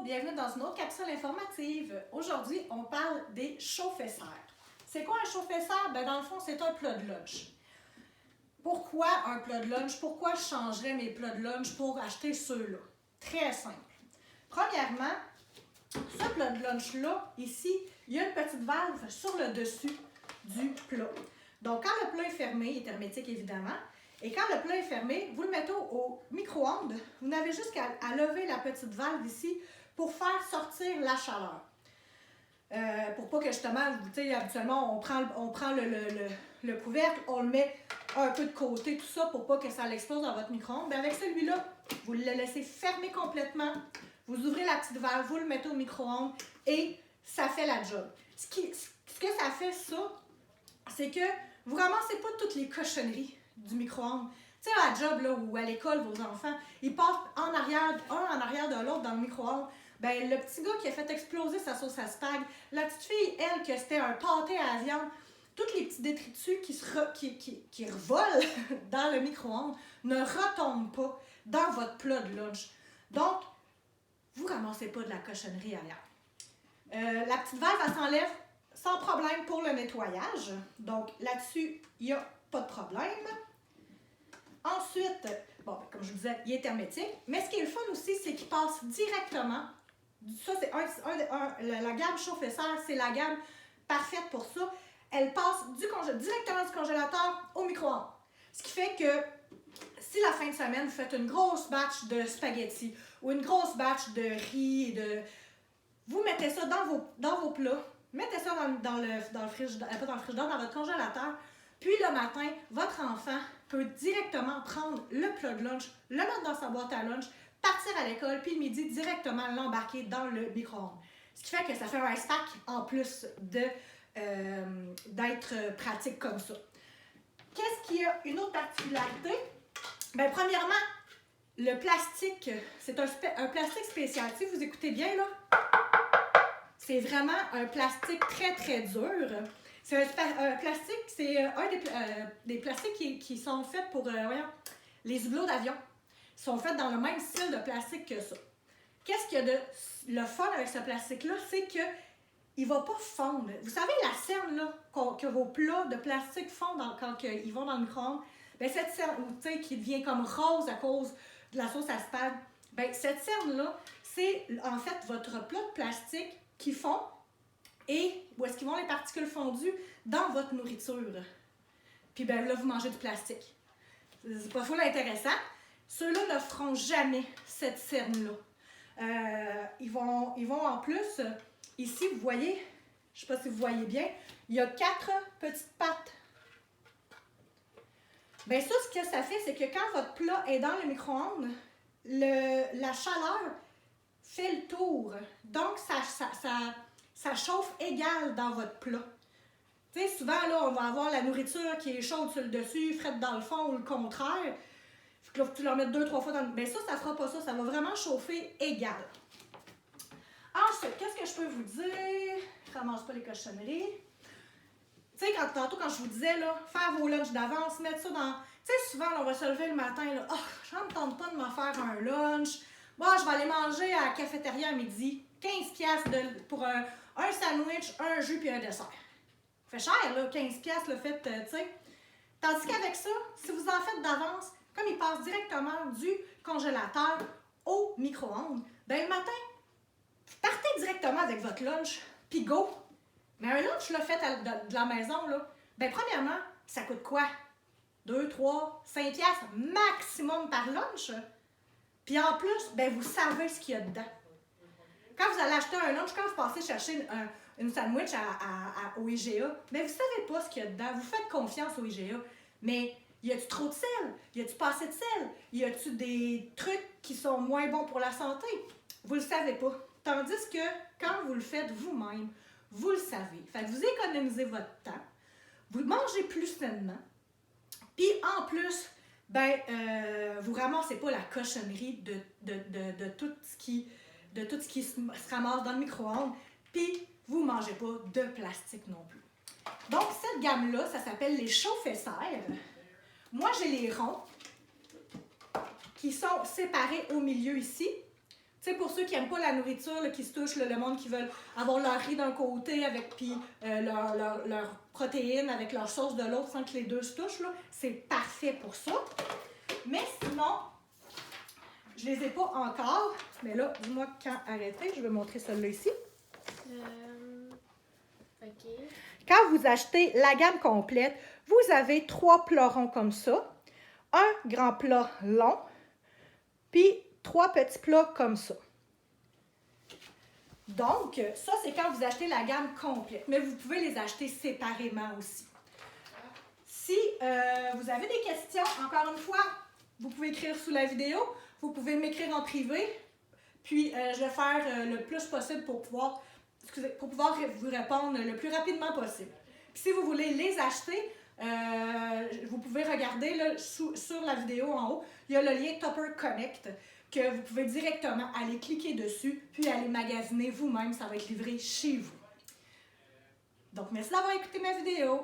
bienvenue dans une autre capsule informative. Aujourd'hui, on parle des chauffe-serres. C'est quoi un chauffe-serre? Ben, dans le fond, c'est un plat de lunch. Pourquoi un plat de lunch? Pourquoi je changerais mes plats de lunch pour acheter ceux-là? Très simple. Premièrement, ce plat de lunch-là, ici, il y a une petite valve sur le dessus du plat. Donc, quand le plat est fermé, il est hermétique évidemment, et quand le plat est fermé, vous le mettez au micro-ondes. Vous n'avez juste qu'à lever la petite valve ici pour faire sortir la chaleur. Pour pas que justement, vous savez, habituellement, on prend le couvercle, on le met un peu de côté, tout ça, pour pas que ça l'explose dans votre micro-ondes. Bien, avec celui-là, vous le laissez fermer complètement. Vous ouvrez la petite valve, vous le mettez au micro-ondes et ça fait la job. Ce que ça fait, ça, c'est que vous ramassez pas toutes les cochonneries du micro-ondes. Tu sais, à la job là, ou à l'école, vos enfants, ils passent un en arrière de l'autre dans le micro-ondes. Ben, le petit gars qui a fait exploser sa sauce à spag, la petite fille, elle, que c'était un pâté à la viande, tous les petits détritus qui revolent dans le micro-ondes ne retombent pas dans votre plat de lunch. Donc, vous ne ramassez pas de la cochonnerie ailleurs. La petite valve, elle s'enlève sans problème pour le nettoyage. Donc, là-dessus, il n'y a pas de problème. Ensuite, bon, comme je vous disais, il est hermétique. Mais ce qui est le fun aussi, c'est qu'il passe directement. Ça, c'est la gamme chauffe-serre, c'est la gamme parfaite pour ça. Elle passe directement du congélateur au micro-ondes. Ce qui fait que si la fin de semaine, vous faites une grosse batch de spaghettis ou une grosse batch de riz, vous mettez ça dans vos plats, mettez ça dans le frigidaire, pas dans le frigidaire, dans votre congélateur. Puis le matin, votre enfant peut directement prendre le plat de lunch, le mettre dans sa boîte à lunch, partir à l'école, puis le midi, directement l'embarquer dans le micro-ondes. Ce qui fait que ça fait un stack en plus d'être pratique comme ça. Qu'est-ce qui a une autre particularité? Bien, premièrement, le plastique, c'est un plastique spécial. Si vous écoutez bien, là, c'est vraiment un plastique très, très dur. C'est un plastique, c'est un des plastiques qui sont faits pour les hublots d'avion. Ils sont faits dans le même style de plastique que ça. Qu'est-ce qu'il y a de le fun avec ce plastique-là? C'est qu'il ne va pas fondre. Vous savez, la cerne là, que vos plats de plastique fondent quand ils vont dans le micro-ondes, bien, cette cerne qui devient comme rose à cause de la sauce à spag, bien, cette cerne-là, c'est en fait votre plat de plastique qui fond et où est-ce qu'ils vont les particules fondues dans votre nourriture. Puis bien là, vous mangez du plastique. C'est pas full intéressant. Ceux-là ne feront jamais cette cerne-là. Ils vont en plus, ici, vous voyez, je ne sais pas si vous voyez bien, il y a 4 petites pattes. Bien ça, ce que ça fait, c'est que quand votre plat est dans le micro-ondes, la chaleur fait le tour. Donc, ça chauffe égal dans votre plat. Tu sais, souvent, là, on va avoir la nourriture qui est chaude sur le dessus, frette dans le fond ou le contraire. Fait que là, tu leur mets 2-3 fois dans le... Bien ça ne fera pas ça. Ça va vraiment chauffer égal. Ensuite, qu'est-ce que je peux vous dire? Je ramasse pas les cochonneries. Tu sais, tantôt, quand je vous disais, là, faire vos lunchs d'avance, mettre ça dans... Tu sais, souvent, là, on va se lever le matin, là, « Oh, je ne me tente pas de me faire un lunch. Bon, je vais aller manger à la cafétéria à midi. 15$ pour un sandwich, un jus puis un dessert. » Ça fait cher, là, 15$ le fait, tu sais. Tandis qu'avec ça, si vous en faites d'avance, comme il passe directement du congélateur au micro-ondes, bien, le matin, partez directement avec votre lunch, puis go! Mais un lunch, là, fait de la maison, là, bien, premièrement, ça coûte quoi? 2, 3, 5$ maximum par lunch. Puis en plus, bien, vous savez ce qu'il y a dedans. Quand vous allez acheter un lunch, quand vous passez chercher une sandwich au IGA, bien, vous ne savez pas ce qu'il y a dedans. Vous faites confiance au IGA. Mais y a-tu trop de sel? Y a-tu pas assez de sel? Y a-tu des trucs qui sont moins bons pour la santé? Vous le savez pas. Tandis que quand vous le faites vous-même, vous le savez. Fait que vous économisez votre temps. Vous mangez plus sainement. Puis en plus, ben, vous ramassez pas la cochonnerie de tout ce qui se ramasse dans le micro-ondes. Puis vous mangez pas de plastique non plus. Donc cette gamme-là, ça s'appelle les chauffe-serres. Moi, j'ai les ronds qui sont séparés au milieu ici. Tu Tu sais, pour ceux qui n'aiment pas la nourriture, là, qui se touchent, là, le monde qui veulent avoir leur riz d'un côté avec puis leur protéines avec leur sauce de l'autre sans que les deux se touchent, là, c'est parfait pour ça. Mais sinon, je les ai pas encore. Mais là, dis-moi quand arrêter. Je vais montrer celle-là ici. OK. Quand vous achetez la gamme complète, vous avez 3 plats ronds comme ça, un grand plat long, puis 3 petits plats comme ça. Donc, ça, c'est quand vous achetez la gamme complète. Mais vous pouvez les acheter séparément aussi. Si vous avez des questions, encore une fois, vous pouvez écrire sous la vidéo. Vous pouvez m'écrire en privé. Puis, je vais faire le plus possible pour pouvoir vous répondre le plus rapidement possible. Puis, si vous voulez les acheter, vous pouvez regarder là, sur la vidéo en haut, il y a le lien Tupper Connect que vous pouvez directement aller cliquer dessus puis aller magasiner vous-même. Ça va être livré chez vous. Donc, merci d'avoir écouté ma vidéo.